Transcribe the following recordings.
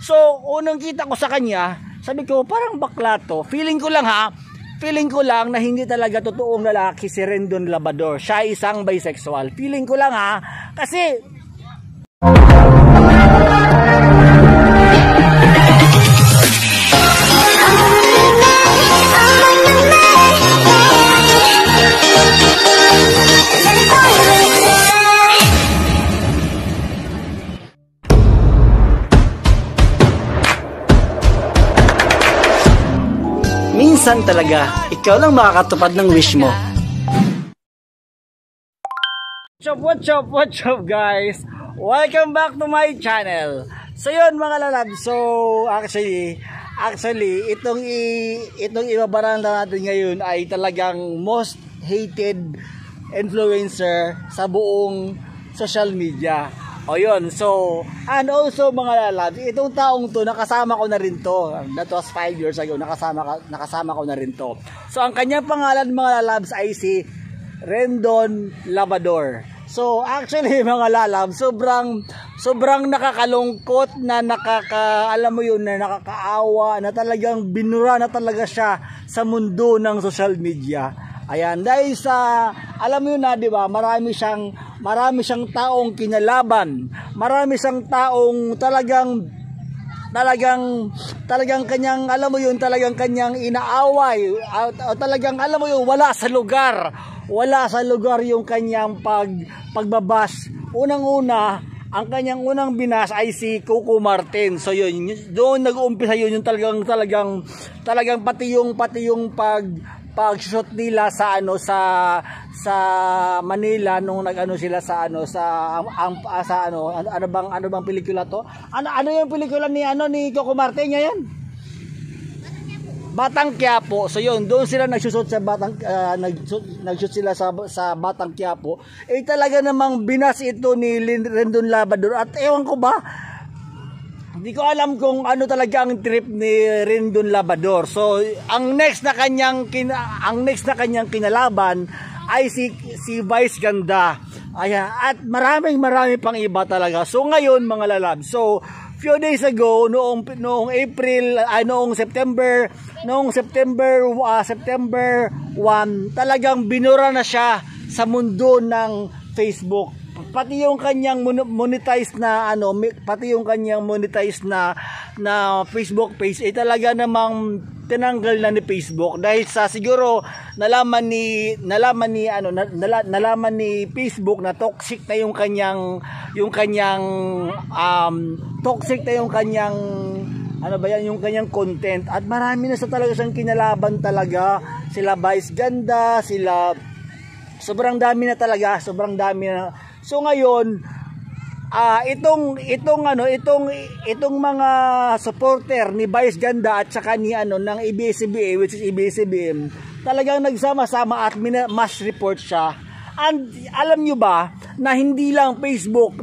So, unang kita ko sa kanya, sabi ko, parang bakla to. Feeling ko lang na hindi talaga totoong lalaki si Rendon Labrador. Siya isang bisexual. Feeling ko lang kasi minsan talaga, ikaw lang makakatupad ng wish mo. What's up guys? Welcome back to my channel. So yun mga lalab, so actually itong ibabaranda natin ngayon ay talagang most hated influencer sa buong social media. O yun, so, and also mga lalabs, itong taong to, nakasama ko na rin to. That was 5 years ago, nakasama ko na rin to. So, ang kanyang pangalan mga lalabs ay si Rendon Labrador. So, actually mga lalabs, sobrang nakakalungkot na alam mo yun, na nakakaawa, na talagang binura na talaga siya sa mundo ng social media. Ayan, dahil sa, alam mo yun na, di ba, marami siyang taong kinalaban, marami siyang taong talagang kanyang, alam mo yun, talagang kanyang inaaway, talagang, alam mo yun, wala sa lugar yung kanyang pagbabas. Unang-una, ang kanyang unang binas ay si Coco Martin. So yun, doon nag-uumpisa yun, yung talagang pati yung pag-shoot nila sa Manila nung nag-ano sila sa ano bang pelikula to? Ano yung pelikula ni Coco Martin ngayon? Batang Quiapo. So yun, doon sila nagsushoot sa nag-shoot sila sa Batang Quiapo. Eh talaga namang binas ito ni Rendon Labrador at ewan ko ba, hindi ko alam kung ano talaga ang trip ni Rendon Labrador. So, ang next na kanyang kinalaban ay si Vice Ganda. Ayan, at marami pang iba talaga. So, ngayon mga lalab. So, few days ago noong September 1, talagang binura na siya sa mundo ng Facebook. Pati yung kanyang monetized na Facebook page ay talaga namang tinanggal na ni Facebook dahil sa siguro nalaman ni Facebook na toxic na yung kanyang content at marami na sa talaga siyang kinalaban talaga, sila Vice Ganda, sobrang dami na. So ngayon, itong mga supporter ni Vice Ganda at saka ni ng ABS-CBN, which is ABS-CBN, talagang nagsama-sama at mass report siya. And alam nyo ba na hindi lang Facebook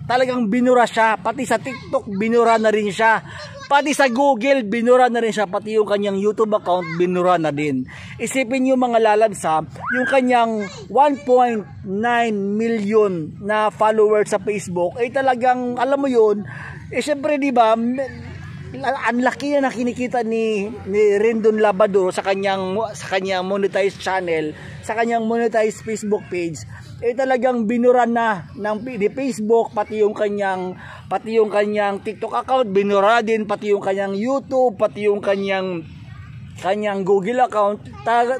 talagang binura siya, pati sa TikTok binura na rin siya. Pati sa Google, binura na rin siya. Pati yung kanyang YouTube account, binura na din. Isipin nyo mga lalabs yung kanyang 1.9 million na followers sa Facebook, ay talagang, alam mo yun, syempre diba, ang laki na kinikita ni Rendon Labrador sa kanyang monetized channel, sa kanyang monetized Facebook page. Talagang binura na ni Facebook, pati yung kanyang TikTok account binura din, pati yung kanyang YouTube, pati yung kanyang Google account,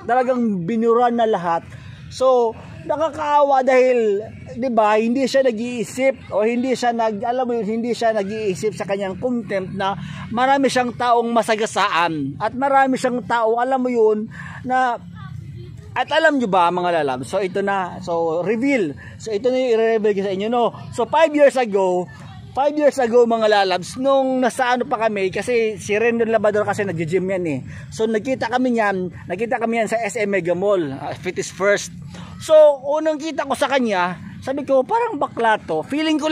talagang binura na lahat. So nakakaawa dahil 'di ba, hindi siya nag-iisip o hindi siya nag-iisip sa kanyang content na marami siyang taong masagasaan at marami siyang taong, alam mo yun, na. At alam nyo ba mga lalab, so ito na, so reveal, so ito na yung i-reveal ko sa inyo, no? So 5 years ago mga lalabs, nung nasa pa kami, kasi si Rendon Labrador kasi nag-gym yan so nakita kami yan sa SM Mega Mall, Fitness First. So unang kita ko sa kanya, sabi ko parang bakla to. Feeling ko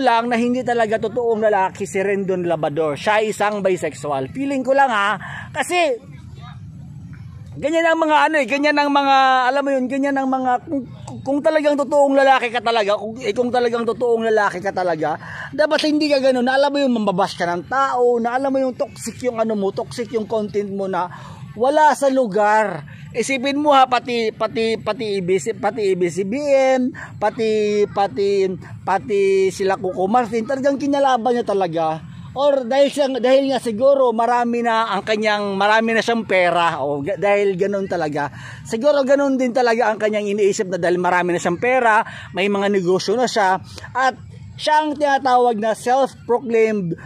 lang na hindi talaga totoong lalaki si Rendon Labrador, siya isang bisexual. Feeling ko lang ganyan ang mga alam mo yun, ganyan ang mga kung talagang totoong lalaki ka talaga, kung talagang totoong lalaki ka talaga, dapat hindi ka ganoon. Na alam mo yung mambabash ka ng tao, na alam mo yung toxic yung ano mo, toxic yung content mo na wala sa lugar. Isipin mo ha, pati ABS-CBN, pati sila Coco Martin, talagang kinalaban niya talaga. Or dahil nga siguro marami na siyang pera, o dahil ganoon talaga. Siguro ganoon din talaga ang kanyang iniisip, na dahil marami na siyang pera, may mga negosyo na siya, at siya ang tinatawag na self-proclaimed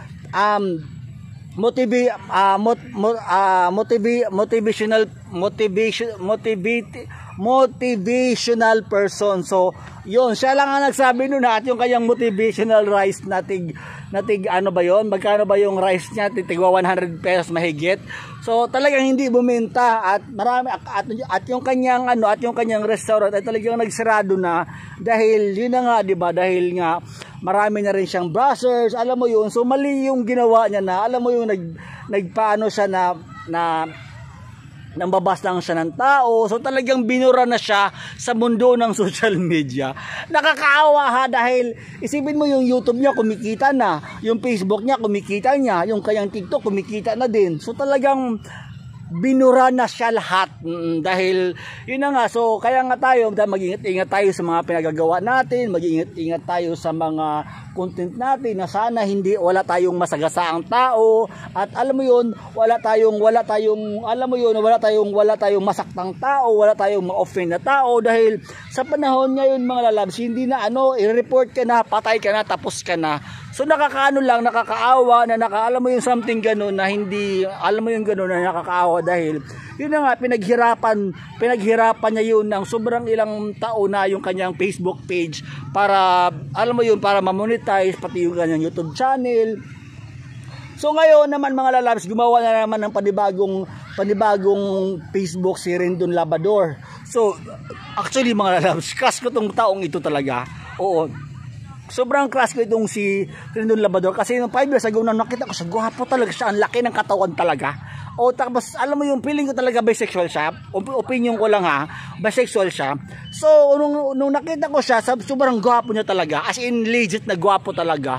motivational person. So, yun, siya lang ang nagsabi nun, at yung kanyang motivational rice natig ano ba yon? Magkano ba yung rice niya? Tigwa 100 pesos mahigit. So, talagang hindi bumenta, at marami at yung kanyang restaurant ay talagang nagsarado na, dahil yun na nga, 'di ba? Dahil nga marami na rin siyang brothers, alam mo yun. So, mali yung ginawa niya, na alam mo yung nagpaano siya na nambabas lang siya ng tao. So talagang binura na siya sa mundo ng social media. Nakakaawa ha, dahil isipin mo yung YouTube niya kumikita na, yung Facebook niya kumikita niya, yung kanyang TikTok kumikita na din. So talagang binura na siya lahat, dahil yun na nga. So kaya nga tayo mag-ingat-ingat tayo sa mga pinagagawa natin, mag-ingat-ingat tayo sa mga content natin, na sana wala tayong masagasaang tao, at alam mo yun, wala tayong masaktang tao, wala tayong ma-offend na tao, dahil sa panahon ngayon mga lalabs, hindi na i-report ka na, patay ka na, tapos ka na. So nakakaawa na alam mo yung something ganun, na hindi, alam mo yung ganun na nakakaawa, dahil yun na nga, pinaghirapan niya yun ng sobrang ilang taon na yung kanyang Facebook page, para, alam mo yun, para ma-monetize, pati yung kanyang YouTube channel. So ngayon naman mga lalabs, gumawa na naman ng panibagong Facebook si Rendon Labrador. So actually mga lalabs, crush ko tong taong ito talaga. Oo, sobrang crush ko itong si Rendon Labrador, kasi nung 5 years ago na nakita ko siya, gwapo talaga siya, ang laki ng katawan talaga. O tapos alam mo yung feeling ko talaga bisexual siya, opinion ko lang ha, bisexual siya. So nung nakita ko siya, sobrang gwapo niya talaga, as in legit na gwapo talaga.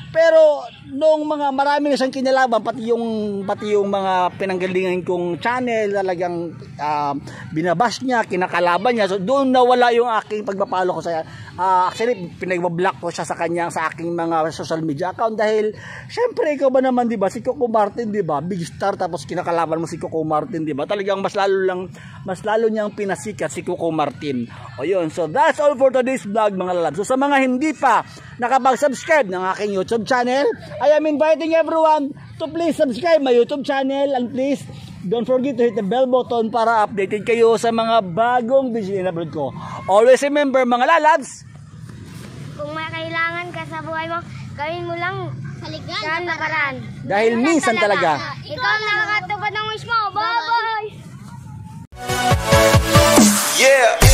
Pero nung marami na siyang kinalaban, pati yung mga pinanggalingan kong channel, talagang binabash niya, kinakalaban niya. So doon nawala yung aking pagpapalo ko sa actually pinag-block ko siya sa aking mga social media account, dahil syempre ikaw ba naman, 'di ba, si Coco Martin, 'di ba, big star, tapos kinakalaban mo si Coco Martin, 'di ba? Talagang mas lalo niyang pinasikat si Coco Martin. O yun, so that's all for today's vlog mga lalabs. So sa mga hindi pa nakapag-subscribe ng aking YouTube channel, I am inviting everyone to please subscribe my YouTube channel, and please don't forget to hit the bell button para updated kayo sa mga bagong video na upload ko. Always remember mga lalabs, kung may kailangan ka sa buhay mo, gawin mo lang sa nakaraan. Dahil minsan talaga ikaw ang nakakatupad ng wish mo. Bye-bye! Yeah!